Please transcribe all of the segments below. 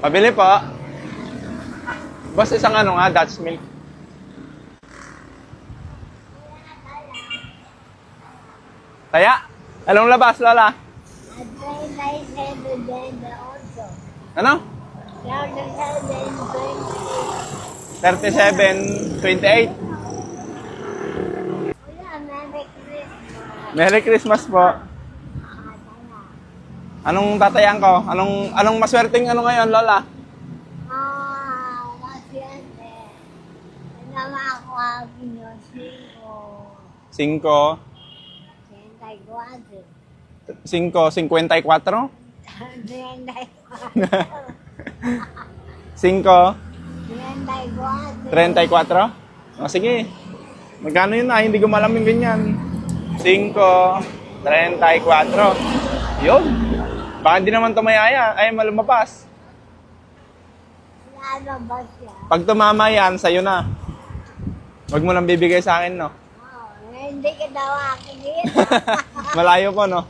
Pabili po. Boss, isang ano nga, Dutch milk. Kaya, anong labas, Lola? Ano? 37.28. Merry Christmas po. Anong tatayan ko? Anong maswerteng ano ngayon, Lola? Maswerte. Naman ako hapin yung 5, 54. 5, 34. O sige. Magkano yun na? Hindi ko malam yung ganyan. 5, 34. Yun. Baka hindi naman tumayaya. Ay, malumabas. Lalabas yan. Pag tumama yan, sa'yo na. Huwag mo lang bibigay sa akin, no? Hindi ka daw akin yun. Malayo po, no?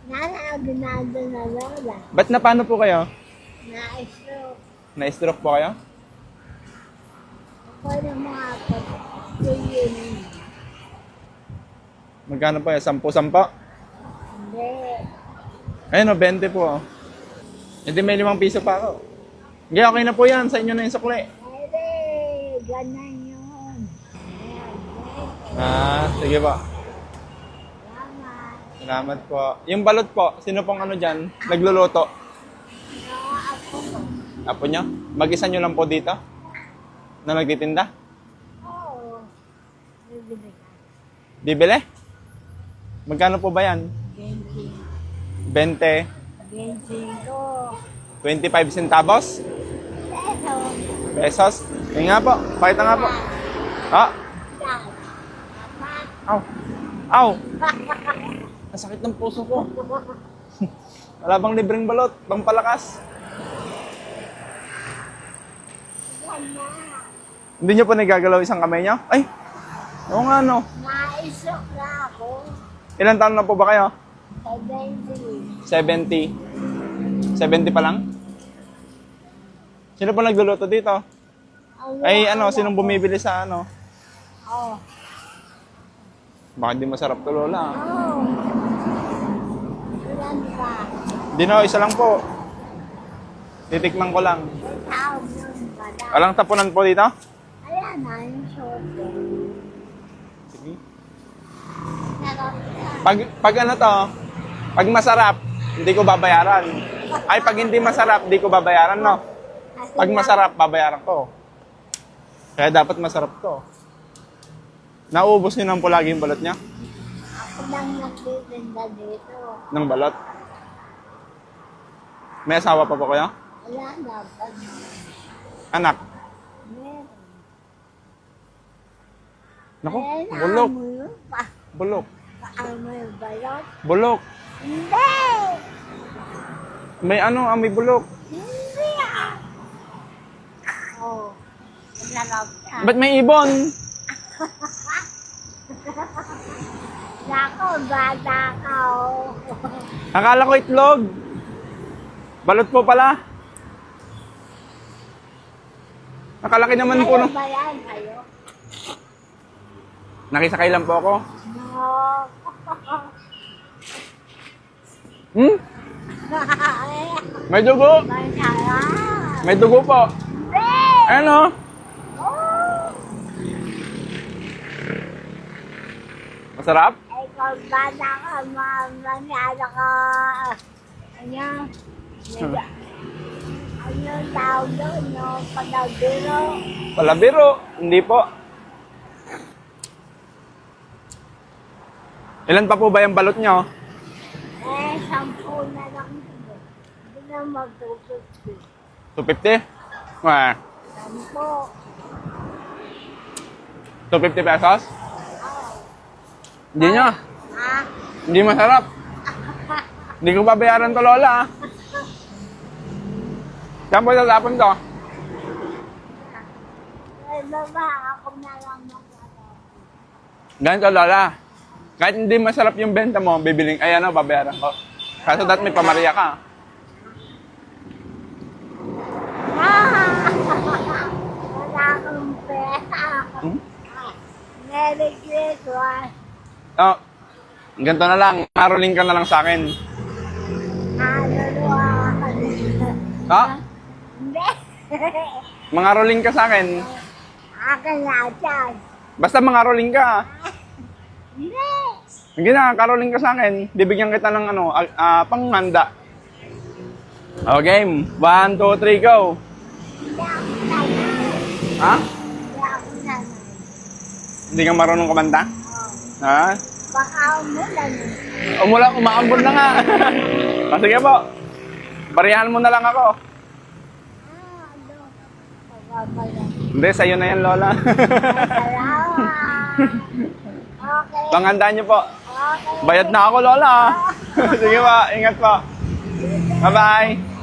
Nanagunado na lola. Ba't na paano po kayo? Na-stroke. Na-stroke po kayo? Ako ng mga patuloy. Magkano po yan? 10? Hindi. Ayun, no, 20 po. Hindi, may 5 piso pa ako. Hindi, okay na po yan. Sa inyo na yung sukli. Hindi. Ganyan yun. Sige po. Salamat. Salamat po. Yung balot po, sino pong ano dyan? Nagluluto? Ako. Apo nyo? Mag-isa nyo lang po dito? Na nagtitinda? Oo. Bibili ka. Bibili? Magkano po ba yan? 20. 20, 25. 25 centavos? Peso. Pesos? Yung nga po. Pakita nga po. Ah! Aw! Aw! Ang sakit ng puso ko. Wala bang libreng balot? Pampalakas? Hindi nyo po nagagalaw isang kamay nyo? Ay! Oo nga no. Naisok na ako. Ilan taon na po ba kayo? 70. 70 pa lang? Sino po nagluluto dito? Ay ano, sinong bumibili sa ano? Oh. Baka hindi masarap to, Lola. Oh. Ilan ka? Hindi no, isa lang po. Titikman ko lang. Tawag nun pala. Walang tapunan po dito? Ayan na yung shorten. Sige. Sarap yan. Pag ano to, pag masarap, hindi ko babayaran. Ay, pag hindi masarap, hindi ko babayaran, no? Pag masarap, babayaran ko. Kaya dapat masarap to. Nauubos niyo nang po lagi yung balot niya? Ako lang nagtitinda dito. Ng balot? May asawa pa po kayo? Wala na. Anak? Meron. Naku, Ayan, bulok. amo yun pa. Bulok. Paano yung balot? Bulok. Hindi! May ano, may bulok. Hindi ah! Oh. Sarap yan. Ba't may ibon? Nako, bata ka oh. Akala ko itlog. Balot po pala. Nakalaki naman po, no? Kayo ba yan? Kayo? Nakisakay lang po ako. No. Hmm? May dugo. Masarap. May dugo po. Hindi! Ano? Oh! Masarap? Ikaw bata ka, manalo ka. Ano? Ano yung tawag doon, no? Palabiro. Palabiro. Hindi po. Ilan pa po ba yung balot nyo? 10 na lang ito. Hindi na mag-250. 250? Wah. 10. 250 pesos? Oh. Hindi nyo. Ha? Hindi masarap. Hindi ko babayaran to, Lola. Ah. Saan po tatapon to? Ay, baba, ako na lang mag-atapon. Ganito, Lola. Kahit hindi masarap yung benta mo, bibiling, ay ano, babayaran ko. Kaso dat may pamarya ka. Ganito na lang, maroling ka na lang sa akin. Luluwa ka na. Ha? Hindi. Mga rolling ka sa akin. Akin na dyan. Basta mga rolling ka. Hindi. Hindi na, karoling ka sa akin. Bibigyan kita ng ano, panghanda. O, game. 1, 2, 3, go. Hindi ako sanay. Ha? Hindi ako sanay. Hindi ka marunong kumanta? Ha? Baka umulan. Umaambon na nga. Sige po. Bariyahan mo na lang ako. Ano? Pagbabayan. Hindi, sa'yo na yan, Lola. Salamat. Okay. Panghandaan niyo po. Okay. Bayad na ako, Lola. Sige po, ingat po. Bye-bye.